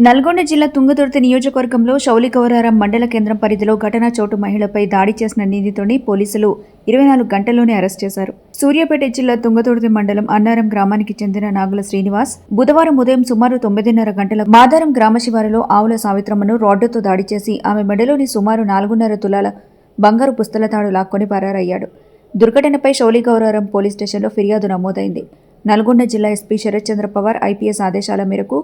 నల్గొండ జిల్లా తుంగతుర్తి నియోజకవర్గంలో శౌలికవరారం మండల కేంద్రం పరిధిలో ఘటనా చోటు మహిళపై దాడి చేసిన నిందితుడిని పోలీసులు 24 గంటల్లోనే అరెస్ట్ చేశారు. సూర్యాపేట జిల్లా తుంగతుర్తి మండలం అన్నారం గ్రామానికి చెందిన నాగుల శ్రీనివాస్ బుధవారం ఉదయం సుమారు 9:30 గంటల మాదారం గ్రామ శివారులో ఆవుల సావిత్రమ్మను రాడ్డుతో దాడి చేసి ఆమె మెడలోని సుమారు 4.5 తులాల బంగారు పుస్తలతాడు లాక్కొని పరారయ్యాడు. దుర్ఘటనపై శౌలికవరారం పోలీస్ స్టేషన్లో ఫిర్యాదు నమోదైంది. నల్గొండ జిల్లా ఎస్పీ శరత్ చంద్ర పవార్ ఐపీఎస్ ఆదేశాల మేరకు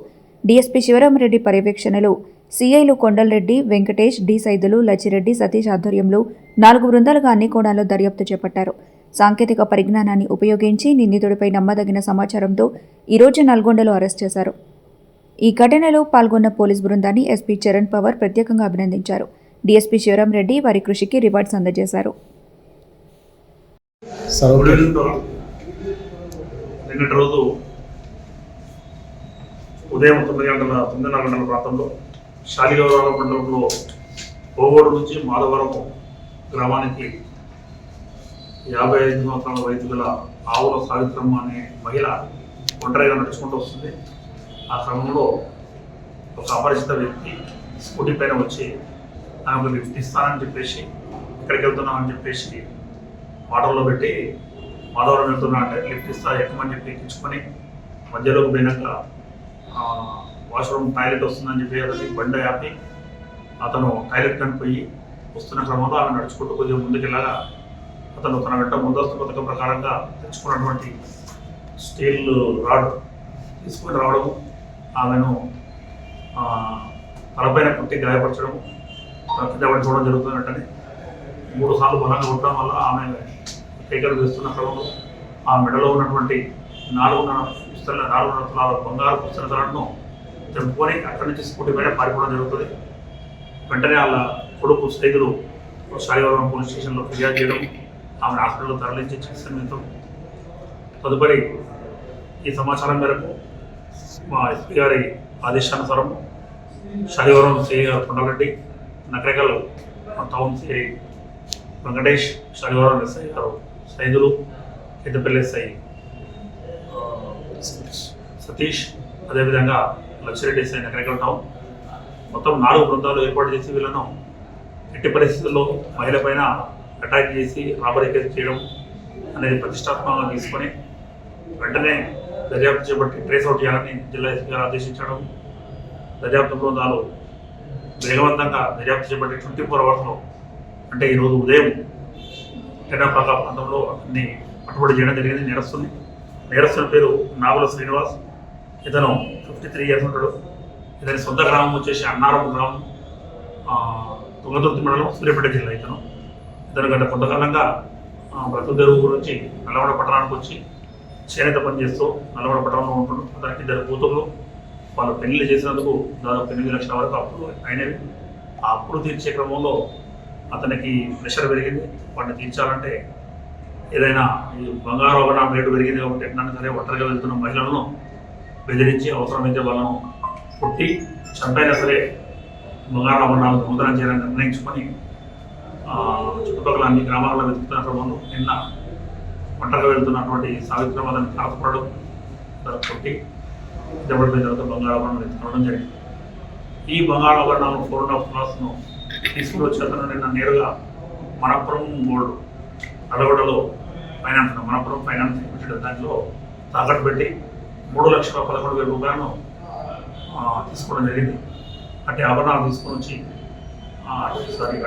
డీఎస్పీ శివరామరెడ్డి పర్యవేక్షణలో సీఐలు కొండలరెడ్డి, వెంకటేష్, డి సైదులు, లచ్చిరెడ్డి, సతీష్ ఆధ్వర్యంలో 4 బృందాలుగా అన్ని కోణాల్లో దర్యాప్తు చేపట్టారు. సాంకేతిక పరిజ్ఞానాన్ని ఉపయోగించి నిందితుడిపై నమ్మదగిన సమాచారంతో ఈరోజు నల్గొండలో అరెస్ట్ చేశారు. ఈ ఘటనలో పాల్గొన్న పోలీస్ బృందాన్ని ఎస్పీ చరణ్ పవార్ ప్రత్యేకంగా అభినందించారు. డీఎస్పీ శివరామరెడ్డి వారి కృషికి రివార్డ్స్ అందజేశారు. ఉదయం 9:30 గంటల ప్రాంతంలో శాలిగవరాల మండలంలో ఓగోడు నుంచి మాధవరము గ్రామానికి 55 సంవత్సరాల వయసు గల ఆవుల సావిత్రమ్మ అనే మహిళ ఒంటరిగా నడుచుకుంటూ వస్తుంది. ఆ క్రమంలో ఒక అపరిచిత వ్యక్తి స్కూటీ పైన వచ్చి ఆమెకు లిఫ్ట్ ఇస్తానని చెప్పేసి, ఇక్కడికి వెళ్తున్నామని చెప్పేసి మాటల్లో పెట్టి మాధవరం వెళ్తున్నా అంటే లిఫ్ట్ ఇస్తా ఎక్కమని చెప్పి ఎక్కించుకొని మధ్యలోకి పోయినాక వాష్రూమ్ టాయిలెట్ వస్తుందని చెప్పి అతనికి బండి ఆపి అతను టాయిలెట్ కనిపోయి వస్తున్న క్రమంలో ఆమె నడుచుకుంటూ కొద్దిగా ముందుకెళ్ళగా అతను తన వెంట ముందస్తు పథకం ప్రకారంగా తెచ్చుకున్నటువంటి స్టీల్ రాడ్ తీసుకొని రావడము, ఆమెను తలపైన కుట్టి గాయపరచడం, కింద పడిపోవడం జరుగుతుంది. వెంటనే 3 సార్లు బలంగా కొట్టడం వల్ల ఆమె కేకలు వేస్తున్న క్రమంలో ఆ మెడలో ఉన్నటువంటి 4.5 తులాల బంగారు పుస్తకాలను తెంపుకొని అక్కడి నుంచి స్కూటీ పైన పారిపోవడం జరుగుతుంది. వెంటనే వాళ్ళ కొడుకు సైదులు శాలిగవరం పోలీస్ స్టేషన్లో ఫిర్యాదు చేయడం, ఆమెను హాస్పిటల్లో తరలించి చికిత్స నిమిత్తం. తదుపరి ఈ సమాచారం మేరకు మా ఎస్పీ గారి ఆదేశానుసారం శాలిగవరం సిఐ గారు Kondalreddy, Nakrekal town CI Venkatesh, Shaligouraram SI గారు సైదులు, పెద్దపల్లి ఎస్ఐ సతీష్, అదేవిధంగా లచ్చిరెడ్డి ఎస్ఐ నకరేకల్ టౌన్ మొత్తం 4 బృందాలు ఏర్పాటు చేసి వీళ్ళను ఎట్టి పరిస్థితుల్లో మహిళ పైన అటాక్ చేసి రాబరీ కేసు చేయడం అనేది ప్రతిష్టాత్మకంగా తీసుకొని వెంటనే దర్యాప్తు చేపట్టి ట్రేస్ అవుట్ చేయాలని జిల్లా ఎస్పీ గారు ఆదేశించడం. దర్యాప్తు బృందాలు వేగవంతంగా దర్యాప్తు చేపట్టి 24 అవర్స్లో అంటే ఈరోజు ఉదయం 10 o'clock ప్రాంతంలో అన్ని పట్టుబడి చేయడం జరిగింది. నేరస్తుని పేరు నాగుల శ్రీనివాస్, ఇతను 53 years ఉంటాడు. ఇతని సొంత గ్రామం వచ్చేసి అన్నారం గ్రామం, తుంగతుర్తి మండలం, సూర్యాపేట జిల్లా. ఇతను గత కొంతకాలంగా బ్రతుకుదెరువు గురించి నల్లగొండ పట్టణానికి వచ్చి చేనేత పని చేస్తూ నల్లగొండ పట్టణంలో ఉంటున్నాడు. అతనికి 2 కూతుర్లు. వాళ్ళు పెళ్లి చేసినందుకు దాదాపు 8 లక్షల వరకు అప్పులు అయినవి. ఆ అప్పులు తీర్చే క్రమంలో అతనికి ప్రెషర్ పెరిగింది. వాటిని తీర్చాలంటే ఏదైనా ఈ బంగారు ఆభరణం రేటు పెరిగింది కాబట్టి ఎట్లన్నా సరే ఒంటరిగా వెళ్తున్న మహిళలను బెదిరించి అవసరమైతే వాళ్ళను కొట్టి చంపైనా సరే బంగారు ఆభరణాలు దొంగతనం చేయాలని నిర్ణయించుకొని చుట్టుపక్కల అన్ని గ్రామాలలో వెతుకుతున్న క్రమంలో నిన్న ఒంటరిగా వెళ్తున్నటువంటి సావిత్రం అతన్ని తాకపడడం, కొట్టి దెబ్బడిపోయిన తర్వాత బంగారు ఆభరణాలు ఎత్తుకోవడం జరిగింది. ఈ బంగారు ఆభరణాలు 4.5 tours తీసుకుని వచ్చి అతను నిన్న నేరుగా మనపురం గోల్డ్ నల్గొండలో మనపురం ఫైనాన్స్ లిమిటెడ్ దాంట్లో తాకట్టు పెట్టి 3,11,000 రూపాయలను తీసుకోవడం జరిగింది. అట్టి ఆభరణాలు తీసుకొని వచ్చి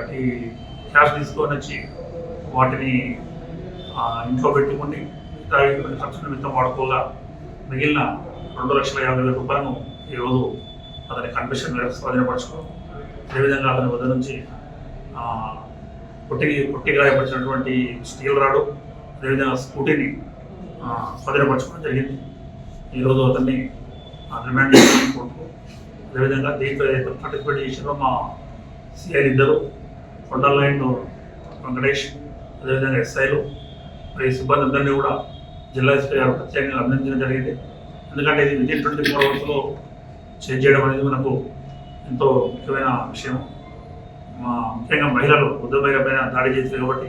అట్టి క్యాష్ తీసుకొని వచ్చి వాటిని ఇంట్లో పెట్టుకుని కొన్ని ఖర్చు నిమిత్తం వాడుకోగా మిగిలిన 2,50,000 రూపాయలను ఈరోజు అతని కన్ఫెషన్ మేరకు స్వాధీనపరచుకోవడం. అదేవిధంగా అతని వద్ద నుంచి పుట్టి గాయపరిచినటువంటి స్టీల్ రాడు, అదేవిధంగా స్కూటీని స్వాధీనపరచుకోవడం జరిగింది. ఈరోజు అతన్ని రిమాండ్ చేసుకుంటూ, అదేవిధంగా దీంట్లో పార్టిసిపేట్ చేసిన మా సిఐలు 2 కొండల లైన్ వెంకటేష్, అదేవిధంగా ఎస్ఐలు మరి సిబ్బంది అందరినీ కూడా జిల్లా ఎస్పీ గారు ప్రత్యేకంగా అభినందించడం జరిగింది. ఎందుకంటే ఇది విదిన్ 24 అవర్స్లో చేంజ్ చేయడం అనేది మనకు ఎంతో ముఖ్యమైన విషయం. ముఖ్యంగా మహిళలు వృద్ధుల పైన దాడి చేసి కాబట్టి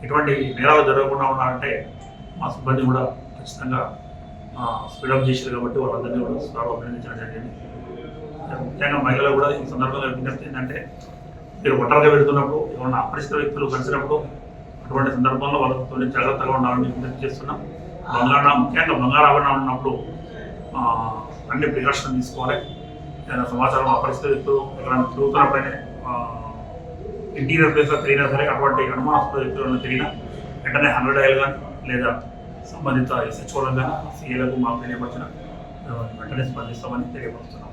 ఇటువంటి నేరాలు జరగకుండా ఉండాలంటే మా సిబ్బంది కూడా ఖచ్చితంగా స్పీడప్ చేశారు కాబట్టి వాళ్ళందరినీ కూడా అభినందించడం జరిగింది. ముఖ్యంగా మహిళలు కూడా ఈ సందర్భంగా విజ్ఞప్తి ఏంటంటే మీరు ఒంటరిగా వెళుతున్నప్పుడు ఏమన్నా అపరిచిత వ్యక్తులు కలిసినప్పుడు అటువంటి సందర్భంలో వాళ్ళతో జాగ్రత్తగా ఉండాలని విజ్ఞప్తి చేస్తున్నాం. ముఖ్యంగా బంగారు ఆభరణాలు ఉన్నప్పుడు అన్ని ప్రికాషన్ తీసుకోవాలి. ఏదైనా సమాచారం అపరిచిత వ్యక్తులు ఎక్కడైనా తిరుగుతున్నప్పుడైనా ఇంటీరియర్ ప్లేస్లో తిరిగినా సరే అటువంటి అనుమానాస్పద వ్యక్తులను తిరిగినా వెంటనే 100 డయల్ కానీ లేదా సంబంధిత ఎస్హెచ్ఓలకు కానీ సీఏలకు మాకు తెలియపరిచిన వెంటనే స్పందిస్తామని తెలియపరుస్తున్నాం.